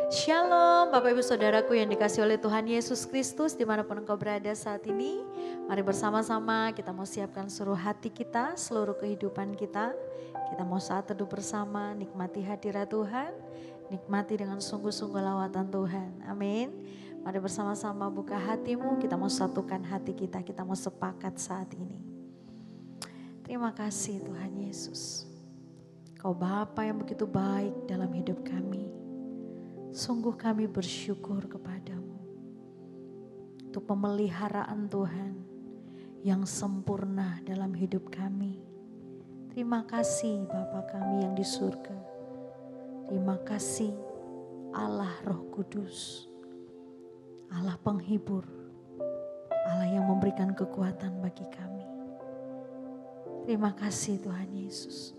Shalom Bapak Ibu Saudaraku yang dikasih oleh Tuhan Yesus Kristus dimanapun engkau berada saat ini. Mari bersama-sama kita mau siapkan seluruh hati kita, seluruh kehidupan kita. Kita mau saat teduh bersama, nikmati hadirat Tuhan, nikmati dengan sungguh-sungguh lawatan Tuhan. Amin. Mari bersama-sama buka hatimu, kita mau satukan hati kita mau sepakat saat ini. Terima kasih Tuhan Yesus. Kau Bapa yang begitu baik dalam hidup kami. Sungguh kami bersyukur kepadamu untuk pemeliharaan Tuhan yang sempurna dalam hidup kami. Terima kasih Bapa kami yang di surga. Terima kasih Allah Roh Kudus, Allah penghibur, Allah yang memberikan kekuatan bagi kami. Terima kasih Tuhan Yesus.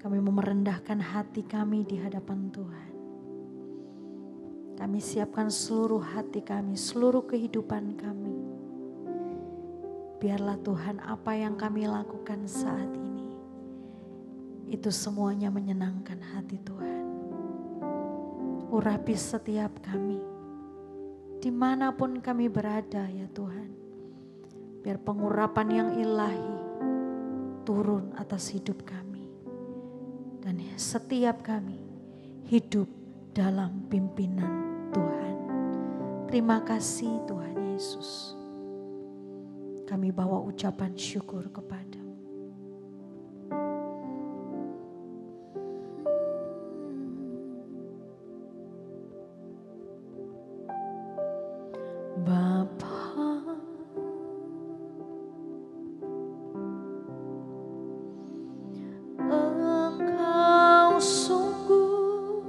Kami merendahkan hati kami di hadapan Tuhan. Kami siapkan seluruh hati kami, seluruh kehidupan kami. Biarlah Tuhan apa yang kami lakukan saat ini, itu semuanya menyenangkan hati Tuhan. Urapi setiap kami, dimanapun kami berada ya Tuhan. Biar pengurapan yang ilahi turun atas hidup kami. Dan setiap kami hidup dalam pimpinan Tuhan. Terima kasih Tuhan Yesus. Kami bawa ucapan syukur kepada-Mu. Bapa, Engkau sungguh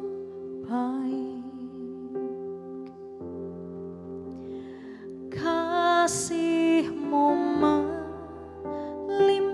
baik. Kasih-Mu melimpah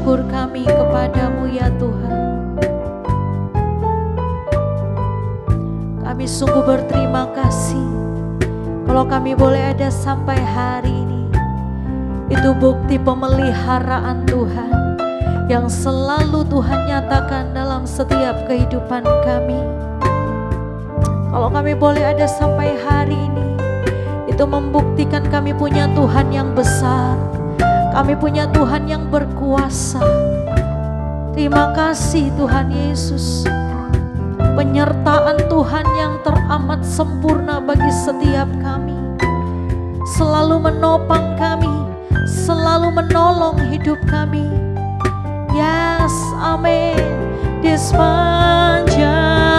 syukur kami kepadamu ya Tuhan. Kami sungguh berterima kasih kalau kami boleh ada sampai hari ini. Itu bukti pemeliharaan Tuhan yang selalu Tuhan nyatakan dalam setiap kehidupan kami. Kalau kami boleh ada sampai hari ini, itu membuktikan kami punya Tuhan yang besar. Kami punya Tuhan yang berkuasa. Terima kasih Tuhan Yesus. Penyertaan Tuhan yang teramat sempurna bagi setiap kami. Selalu menopang kami, selalu menolong hidup kami. Yes, amin. Di sepanjang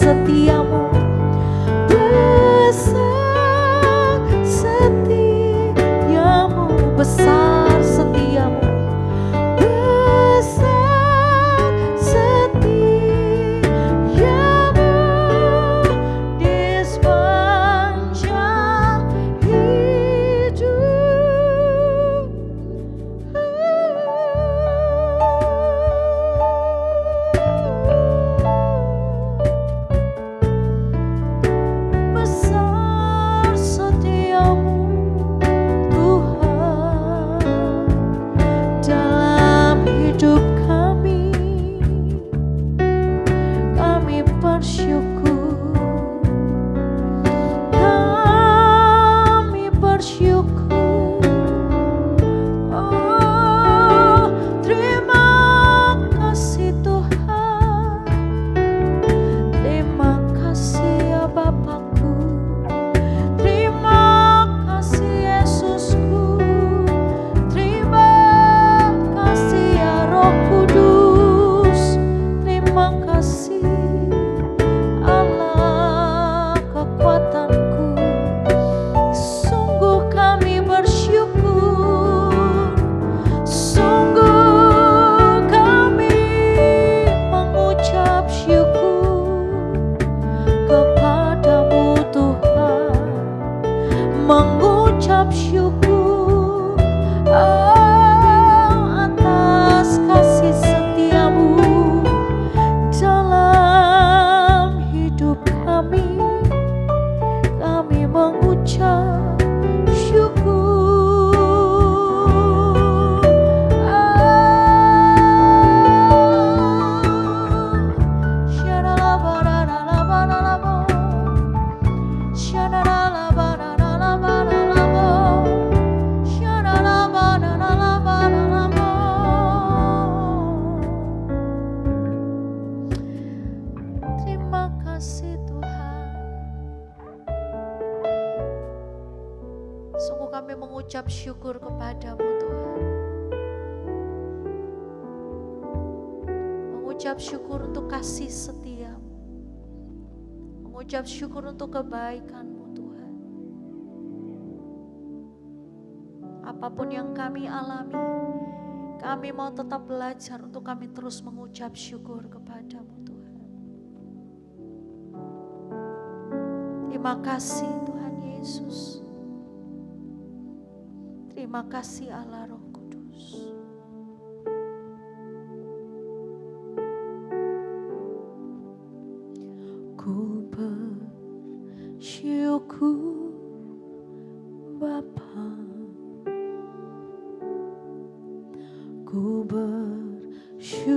setiamu. kasih Tuhan. Sungguh kami mengucap syukur kepadamu Tuhan. Mengucap syukur untuk kasih setiamu. Mengucap syukur untuk kebaikanmu Tuhan. Apapun yang kami alami, kami mau tetap belajar untuk kami terus mengucap syukur kepadamu Tuhan. Terima kasih Tuhan Yesus. Terima kasih Allah Roh Kudus. Ku bersyukur Bapa, ku bersyukur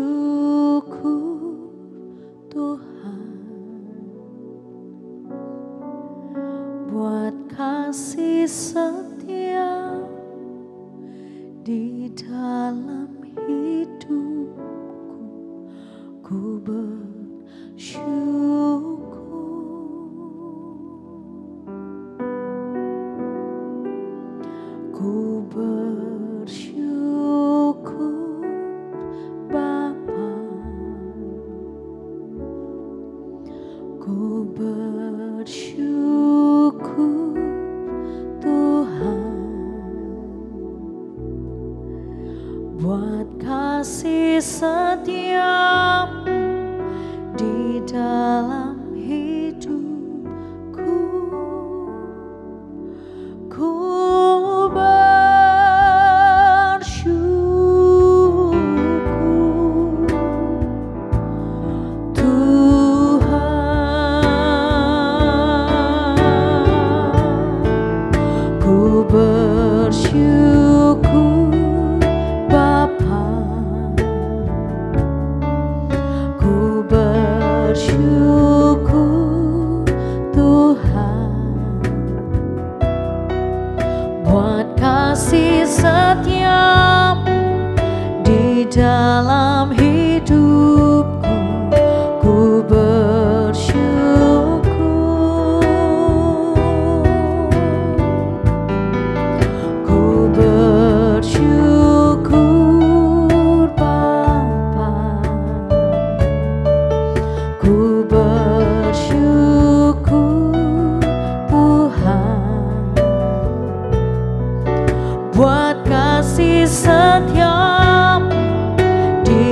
Tuhan buat kasih setia di dalam hidupku. Ku bersyukur, ku bersyukur Bapa, ku bersyukur Tuhan buat kasih setiamu di dalam hidupku. Ku bersyukur Tuhan, ku bersyukur Bapa, ku bersyukur Tuhan buat kasih setiamu di dalam hidupku. Ku bersyukur, ku bersyukur Bapa, ku bersyukur Tuhan buat kasih setiamu di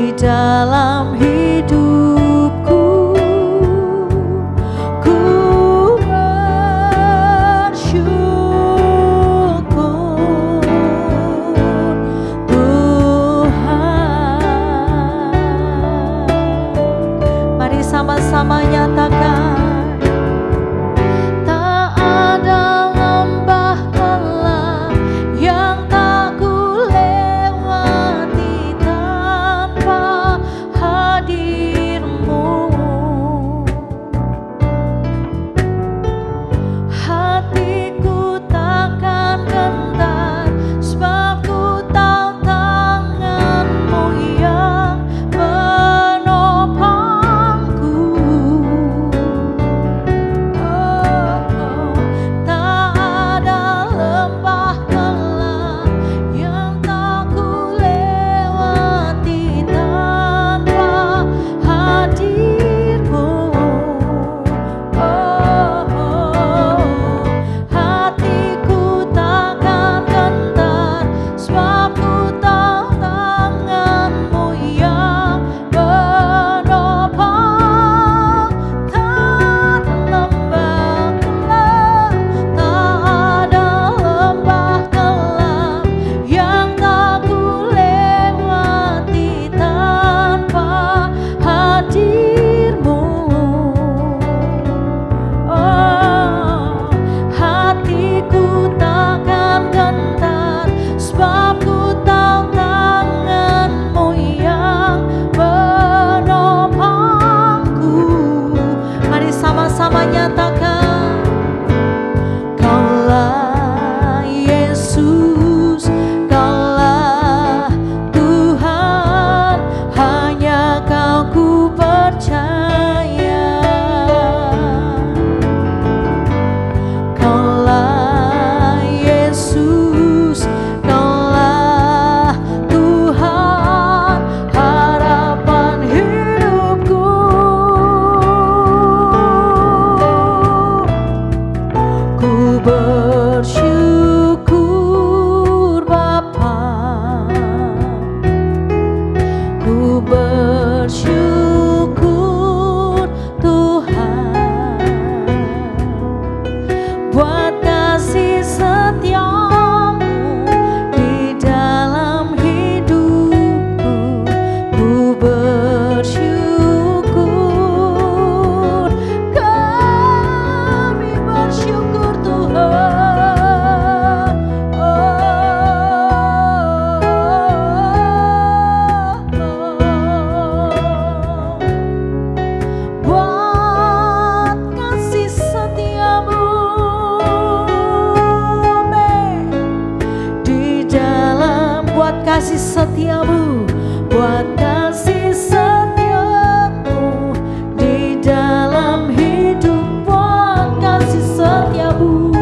setiamu, buat kasih setiamu di dalam hidup, buat kasih setiamu,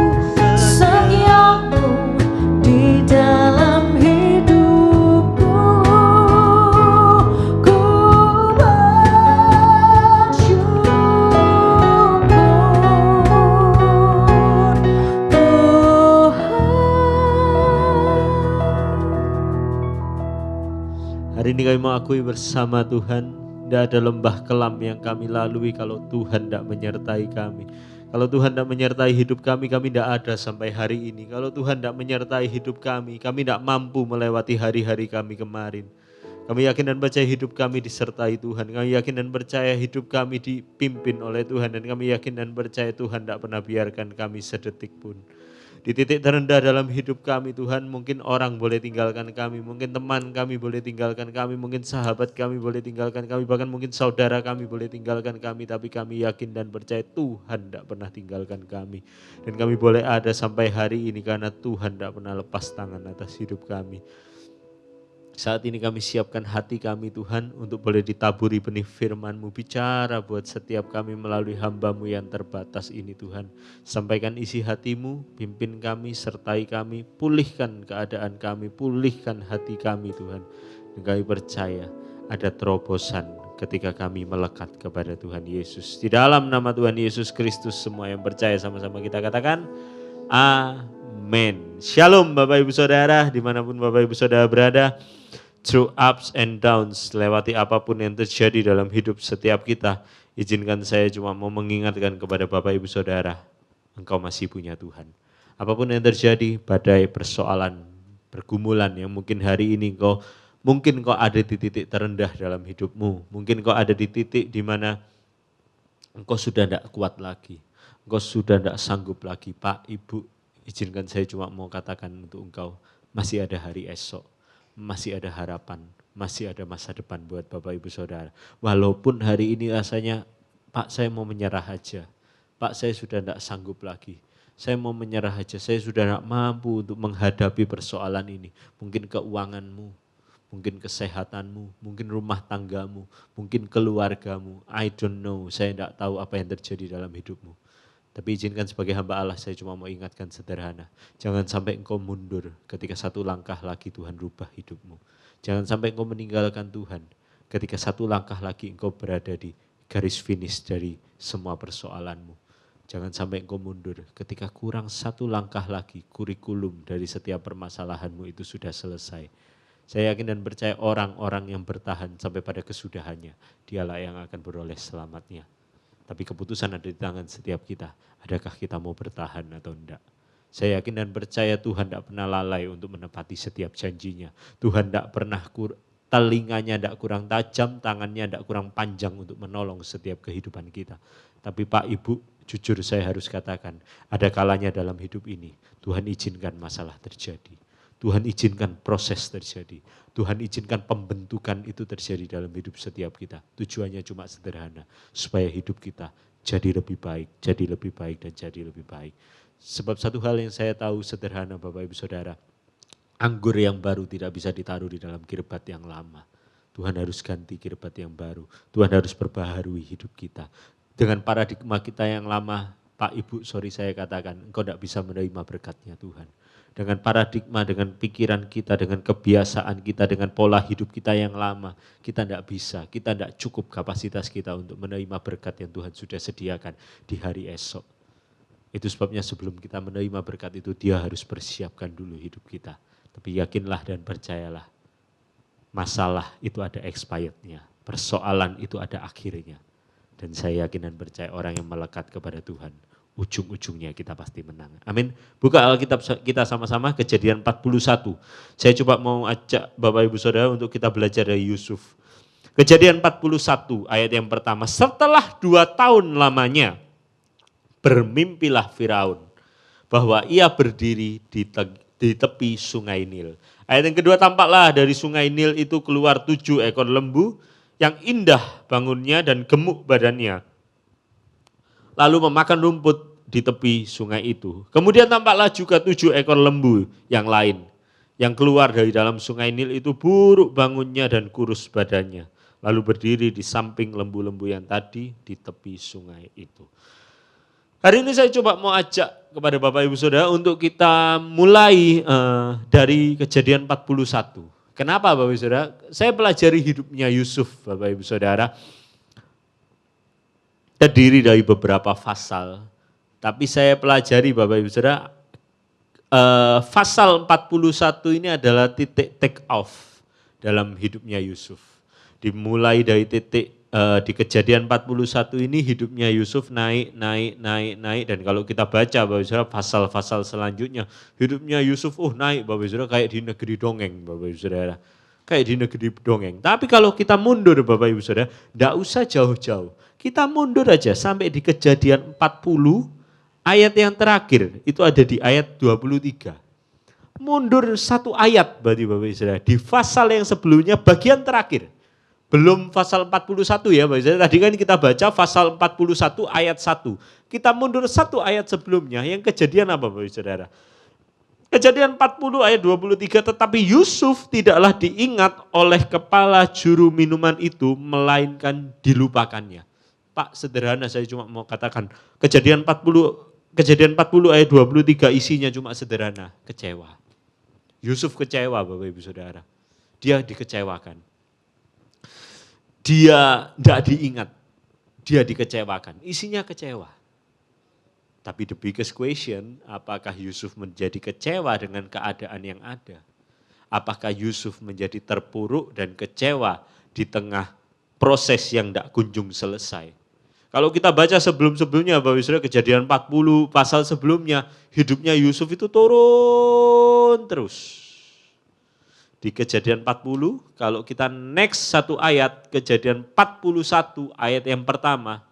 setiamu di dalam hidupku. Ku bersyukur Tuhan. Hari ini kami mengakui bersama Tuhan, tidak ada lembah kelam yang kami lalui kalau Tuhan tidak menyertai kami. Kalau Tuhan tidak menyertai hidup kami tidak ada sampai hari ini. Kalau Tuhan tidak menyertai hidup kami tidak mampu melewati hari-hari kami kemarin. Kami yakin dan percaya hidup kami disertai Tuhan. Kami yakin dan percaya hidup kami dipimpin oleh Tuhan. Dan kami yakin dan percaya Tuhan tidak pernah biarkan kami sedetik pun. Di titik terendah dalam hidup kami Tuhan, mungkin orang boleh tinggalkan kami, mungkin teman kami boleh tinggalkan kami, mungkin sahabat kami boleh tinggalkan kami, bahkan mungkin saudara kami boleh tinggalkan kami, tapi kami yakin dan percaya Tuhan tidak pernah tinggalkan kami. Dan kami boleh ada sampai hari ini karena Tuhan tidak pernah lepas tangan atas hidup kami. Saat ini kami siapkan hati kami Tuhan untuk boleh ditaburi benih firman-Mu. Bicara buat setiap kami melalui hamba-Mu yang terbatas ini Tuhan. Sampaikan isi hati-Mu, pimpin kami, sertai kami, pulihkan keadaan kami, pulihkan hati kami Tuhan. Dan kami percaya ada terobosan ketika kami melekat kepada Tuhan Yesus. Di dalam nama Tuhan Yesus Kristus semua yang percaya sama-sama kita katakan amin. Shalom Bapak Ibu Saudara, dimanapun Bapak Ibu Saudara berada. Through ups and downs, lewati apapun yang terjadi dalam hidup setiap kita, izinkan saya cuma mau mengingatkan kepada Bapak Ibu Saudara, engkau masih punya Tuhan. Apapun yang terjadi, badai, persoalan, pergumulan yang mungkin hari ini mungkin kau ada di titik terendah dalam hidupmu, mungkin kau ada di titik di mana engkau sudah tidak kuat lagi, engkau sudah tidak sanggup lagi. Pak, Ibu, izinkan saya cuma mau katakan untuk engkau, masih ada hari esok. Masih ada harapan, masih ada masa depan buat Bapak Ibu Saudara. Walaupun hari ini rasanya, Pak saya mau menyerah aja, Pak saya sudah tidak sanggup lagi, saya mau menyerah aja, saya sudah tidak mampu untuk menghadapi persoalan ini. Mungkin keuanganmu, mungkin kesehatanmu, mungkin rumah tanggamu, mungkin keluargamu, I don't know, saya tidak tahu apa yang terjadi dalam hidupmu. Tapi izinkan sebagai hamba Allah saya cuma mau ingatkan sederhana. Jangan sampai engkau mundur ketika satu langkah lagi Tuhan rubah hidupmu. Jangan sampai engkau meninggalkan Tuhan ketika satu langkah lagi engkau berada di garis finish dari semua persoalanmu. Jangan sampai engkau mundur ketika kurang satu langkah lagi kurikulum dari setiap permasalahanmu itu sudah selesai. Saya yakin dan percaya orang-orang yang bertahan sampai pada kesudahannya, dialah yang akan beroleh selamatnya. Tapi keputusan ada di tangan setiap kita. Adakah kita mau bertahan atau enggak? Saya yakin dan percaya Tuhan tidak pernah lalai untuk menepati setiap janjinya. Tuhan tidak pernah telinganya tidak kurang tajam, tangannya tidak kurang panjang untuk menolong setiap kehidupan kita. Tapi Pak, Ibu, jujur saya harus katakan, ada kalanya dalam hidup ini Tuhan izinkan masalah terjadi. Tuhan izinkan proses terjadi. Tuhan izinkan pembentukan itu terjadi dalam hidup setiap kita. Tujuannya cuma sederhana, supaya hidup kita jadi lebih baik, jadi lebih baik, dan jadi lebih baik. Sebab satu hal yang saya tahu sederhana Bapak Ibu Saudara, anggur yang baru tidak bisa ditaruh di dalam kirbat yang lama. Tuhan harus ganti kirbat yang baru. Tuhan harus perbaharui hidup kita. Dengan paradigma kita yang lama, Pak Ibu, saya katakan, engkau tidak bisa menerima berkatnya Tuhan. Dengan paradigma, dengan pikiran kita, dengan kebiasaan kita, dengan pola hidup kita yang lama, kita tidak bisa, kita tidak cukup kapasitas kita untuk menerima berkat yang Tuhan sudah sediakan di hari esok. Itu sebabnya sebelum kita menerima berkat itu, Dia harus persiapkan dulu hidup kita. Tapi yakinlah dan percayalah, masalah itu ada expirednya, persoalan itu ada akhirnya. Dan saya yakin dan percaya orang yang melekat kepada Tuhan, ujung-ujungnya kita pasti menang. Amin. Buka Alkitab kita sama-sama, Kejadian 41. Saya coba mau ajak Bapak Ibu Saudara untuk kita belajar dari Yusuf. Kejadian 41 ayat yang pertama. Setelah 2 tahun lamanya, bermimpilah Firaun bahwa ia berdiri di tepi sungai Nil. Ayat yang kedua, tampaklah dari sungai Nil itu keluar 7 ekor lembu yang indah bangunnya dan gemuk badannya, lalu memakan rumput di tepi sungai itu. Kemudian tampaklah juga 7 ekor lembu yang lain yang keluar dari dalam sungai Nil itu buruk bangunnya dan kurus badannya. Lalu berdiri di samping lembu-lembu yang tadi di tepi sungai itu. Hari ini saya coba mau ajak kepada Bapak Ibu Saudara untuk kita mulai dari Kejadian 41. Kenapa Bapak Ibu Saudara? Saya pelajari hidupnya Yusuf Bapak Ibu Saudara. Terdiri dari beberapa pasal. Tapi saya pelajari Bapak Ibu Saudara, pasal 41 ini adalah titik take off dalam hidupnya Yusuf. Dimulai dari titik di Kejadian 41 ini hidupnya Yusuf naik dan kalau kita baca Bapak Ibu Saudara pasal-pasal selanjutnya hidupnya Yusuf naik Bapak Ibu Saudara kayak di negeri dongeng Bapak Ibu Saudara. Kayak di negeri dongeng. Tapi kalau kita mundur Bapak Ibu Saudara, enggak usah jauh-jauh. Kita mundur aja sampai di Kejadian 40 ayat yang terakhir itu ada di ayat 23. Mundur satu ayat berarti Bapak Ibu Saudara. Di pasal yang sebelumnya bagian terakhir. Belum pasal 41 ya Bapak Ibu Saudara. Tadi kan kita baca pasal 41 ayat 1. Kita mundur satu ayat sebelumnya. Yang kejadian apa Bapak Ibu Saudara? Kejadian 40 ayat 23, tetapi Yusuf tidaklah diingat oleh kepala juru minuman itu, melainkan dilupakannya. Pak, sederhana saya cuma mau katakan, Kejadian 40 ayat 23 isinya cuma sederhana, kecewa. Yusuf kecewa Bapak Ibu Saudara. Dia dikecewakan. Dia tidak diingat, dia dikecewakan, isinya kecewa. Tapi the biggest question, apakah Yusuf menjadi kecewa dengan keadaan yang ada? Apakah Yusuf menjadi terpuruk dan kecewa di tengah proses yang tidak kunjung selesai? Kalau kita baca sebelum-sebelumnya, Bapak Ibu Saudara, Kejadian 40 pasal sebelumnya, hidupnya Yusuf itu turun terus. Di Kejadian 40, kalau kita next satu ayat, Kejadian 41 ayat yang pertama,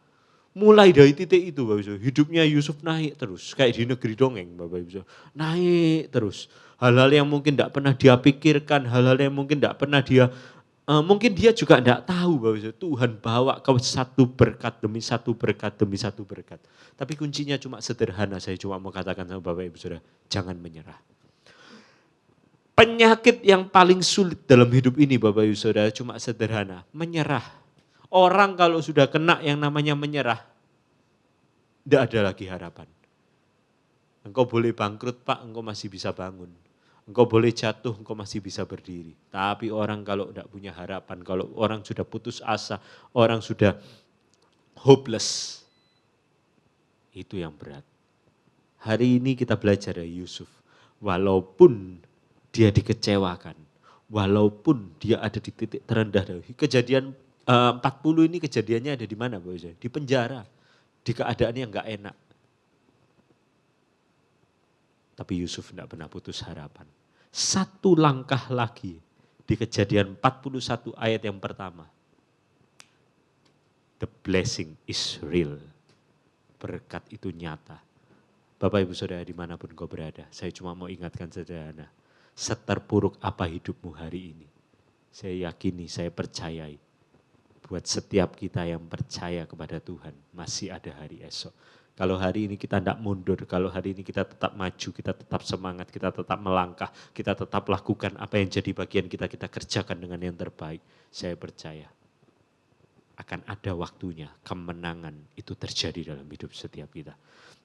mulai dari titik itu Bapak Ibu, hidupnya Yusuf naik terus, kayak di negeri dongeng Bapak Ibu, naik terus. Hal-hal yang mungkin tidak pernah dia pikirkan, hal-hal yang mungkin tidak pernah dia, mungkin dia juga tidak tahu Bapak Ibu, Tuhan bawa kau satu berkat demi satu berkat demi satu berkat. Tapi kuncinya cuma sederhana, saya cuma mau katakan sama Bapak Ibu Saudara, jangan menyerah. Penyakit yang paling sulit dalam hidup ini Bapak Ibu Saudara cuma sederhana, menyerah. Orang kalau sudah kena yang namanya menyerah, tidak ada lagi harapan. Engkau boleh bangkrut Pak, engkau masih bisa bangun. Engkau boleh jatuh, engkau masih bisa berdiri. Tapi orang kalau tidak punya harapan, kalau orang sudah putus asa, orang sudah hopeless, itu yang berat. Hari ini kita belajar dari Yusuf, walaupun dia dikecewakan, walaupun dia ada di titik terendah dari Kejadian 40 ini kejadiannya ada di mana Bapak Ibu? Di penjara, di keadaan yang enggak enak. Tapi Yusuf tidak pernah putus harapan. Satu langkah lagi di Kejadian 41 ayat yang pertama. The blessing is real. Berkat itu nyata. Bapak Ibu Saudara dimanapun kau berada, saya cuma mau ingatkan sederhana. Seterpuruk apa hidupmu hari ini? Saya yakini, saya percayai. Buat setiap kita yang percaya kepada Tuhan, masih ada hari esok. Kalau hari ini kita tidak mundur, kalau hari ini kita tetap maju, kita tetap semangat, kita tetap melangkah, kita tetap lakukan apa yang jadi bagian kita, kita kerjakan dengan yang terbaik. Saya percaya akan ada waktunya kemenangan itu terjadi dalam hidup setiap kita.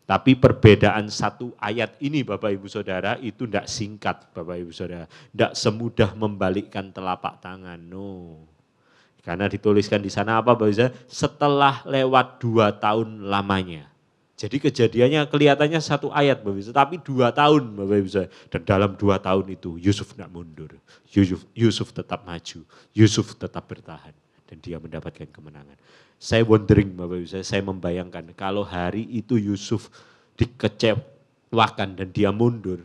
Tapi perbedaan satu ayat ini Bapak Ibu Saudara itu tidak singkat Bapak Ibu Saudara. Tidak semudah membalikkan telapak tangan, no. Karena dituliskan di sana apa Bapak Ibu Saudara? Setelah lewat 2 tahun lamanya. Jadi kejadiannya kelihatannya satu ayat Bapak Ibu Saudara, tapi 2 tahun Bapak Ibu Saudara. Dan dalam 2 tahun itu Yusuf tidak mundur. Yusuf tetap maju, Yusuf tetap bertahan. Dan dia mendapatkan kemenangan. Saya wondering Bapak Ibu, saya membayangkan kalau hari itu Yusuf dikecewakan dan dia mundur.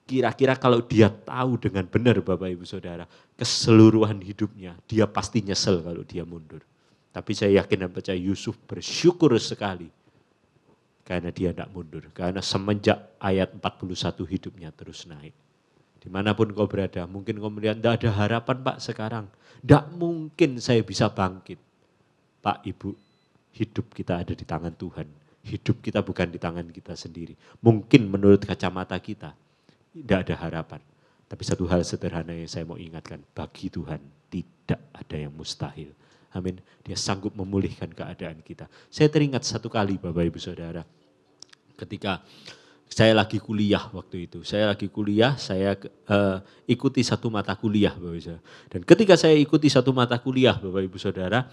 Kira-kira kalau dia tahu dengan benar Bapak Ibu Saudara, keseluruhan hidupnya, dia pasti nyesel kalau dia mundur. Tapi saya yakin dan percaya Yusuf bersyukur sekali karena dia tidak mundur. Karena semenjak ayat 41 hidupnya terus naik. Dimanapun kau berada, mungkin kau melihat tidak ada harapan Pak sekarang. Tidak mungkin saya bisa bangkit. Pak, Ibu, hidup kita ada di tangan Tuhan. Hidup kita bukan di tangan kita sendiri. Mungkin menurut kacamata kita, tidak ada harapan. Tapi satu hal sederhana yang saya mau ingatkan, bagi Tuhan tidak ada yang mustahil. Amin. Dia sanggup memulihkan keadaan kita. Saya teringat satu kali Bapak Ibu Saudara, ketika saya lagi kuliah waktu itu. Saya ikuti satu mata kuliah Bapak Ibu Saudara. Dan ketika saya ikuti satu mata kuliah Bapak Ibu Saudara,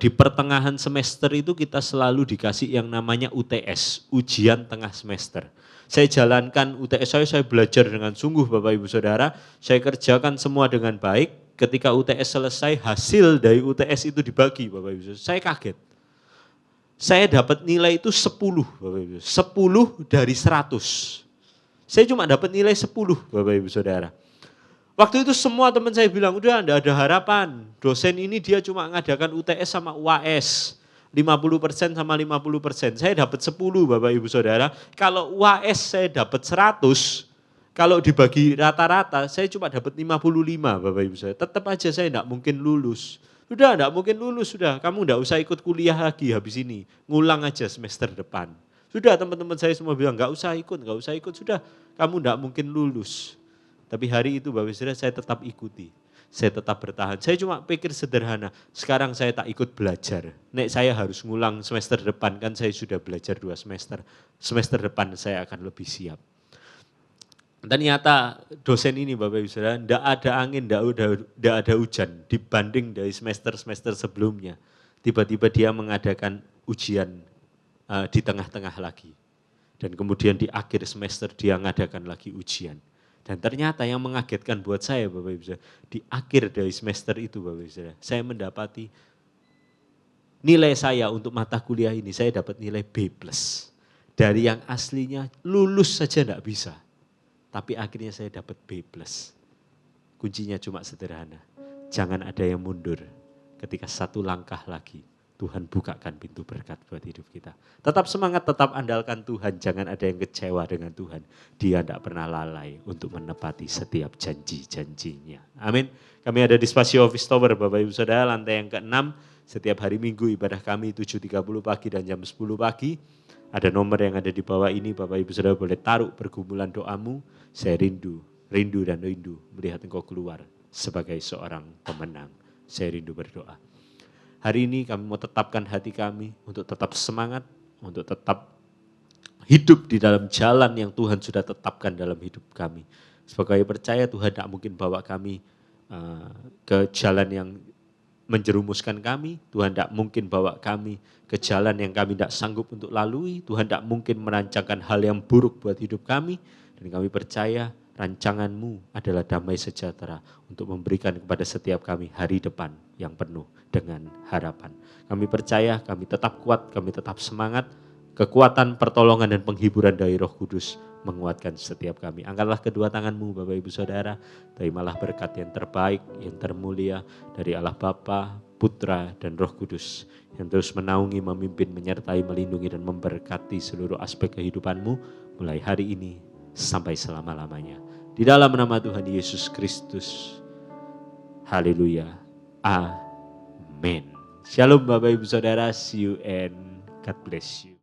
di pertengahan semester itu kita selalu dikasih yang namanya UTS, ujian tengah semester. Saya jalankan UTS saya belajar dengan sungguh Bapak Ibu Saudara, saya kerjakan semua dengan baik. Ketika UTS selesai, hasil dari UTS itu dibagi Bapak Ibu Saudara. Saya kaget. Saya dapat nilai itu 10 Bapak Ibu. 10 dari 100. Saya cuma dapat nilai 10 Bapak Ibu Saudara. Waktu itu semua teman saya bilang, udah enggak ada harapan. Dosen ini dia cuma ngadakan UTS sama UAS. 50% sama 50%. Saya dapat 10 Bapak Ibu Saudara. Kalau UAS saya dapat 100. Kalau dibagi rata-rata saya cuma dapat 55 Bapak Ibu Saudara. Tetap aja saya enggak mungkin lulus. Sudah enggak mungkin lulus, sudah. Kamu enggak usah ikut kuliah lagi habis ini. Ngulang aja semester depan. Sudah teman-teman saya semua bilang enggak usah ikut. Sudah kamu enggak mungkin lulus. Tapi hari itu Bapak Ibu Saudara saya tetap ikuti. Saya tetap bertahan. Saya cuma pikir sederhana, sekarang saya tak ikut belajar. Nek saya harus ngulang semester depan, kan saya sudah belajar 2 semester. Semester depan saya akan lebih siap. Ternyata dosen ini Bapak Ibu Saudara, enggak ada angin, enggak ada hujan dibanding dari semester-semester sebelumnya. Tiba-tiba dia mengadakan ujian di tengah-tengah lagi. Dan kemudian di akhir semester dia mengadakan lagi ujian. Dan ternyata yang mengagetkan buat saya Bapak Ibu Saudara, di akhir dari semester itu Bapak Ibu Saudara, saya mendapati nilai saya untuk mata kuliah ini, saya dapat nilai B+. Dari yang aslinya lulus saja enggak bisa. Tapi akhirnya saya dapat B+. Kuncinya cuma sederhana. Jangan ada yang mundur. Ketika satu langkah lagi, Tuhan bukakan pintu berkat buat hidup kita. Tetap semangat, tetap andalkan Tuhan. Jangan ada yang kecewa dengan Tuhan. Dia tidak pernah lalai untuk menepati setiap janji-janjinya. Amin. Kami ada di Spasio Office Tower, Bapak Ibu Saudara, lantai yang ke-6. Setiap hari Minggu ibadah kami 7.30 pagi dan jam 10 pagi. Ada nomor yang ada di bawah ini, Bapak Ibu Saudara boleh taruh pergumulan doamu. Saya rindu melihat engkau keluar sebagai seorang pemenang. Saya rindu berdoa. Hari ini kami mau tetapkan hati kami untuk tetap semangat, untuk tetap hidup di dalam jalan yang Tuhan sudah tetapkan dalam hidup kami. Sebagai percaya Tuhan tidak mungkin bawa kami ke jalan yang menjerumuskan kami. Tuhan tidak mungkin bawa kami ke jalan yang kami tidak sanggup untuk lalui. Tuhan tidak mungkin merancangkan hal yang buruk buat hidup kami. Dan kami percaya rancangan-Mu adalah damai sejahtera untuk memberikan kepada setiap kami hari depan yang penuh dengan harapan. Kami percaya, kami tetap kuat, kami tetap semangat. Kekuatan, pertolongan, dan penghiburan dari Roh Kudus menguatkan setiap kami. Angkatlah kedua tangan-Mu Bapak Ibu Saudara, terimalah berkat yang terbaik, yang termulia dari Allah Bapa, Putra, dan Roh Kudus yang terus menaungi, memimpin, menyertai, melindungi, dan memberkati seluruh aspek kehidupan-Mu mulai hari ini sampai selama-lamanya. Di dalam nama Tuhan Yesus Kristus. Haleluya. Amin. Shalom Bapak Ibu Saudara. See you and God bless you.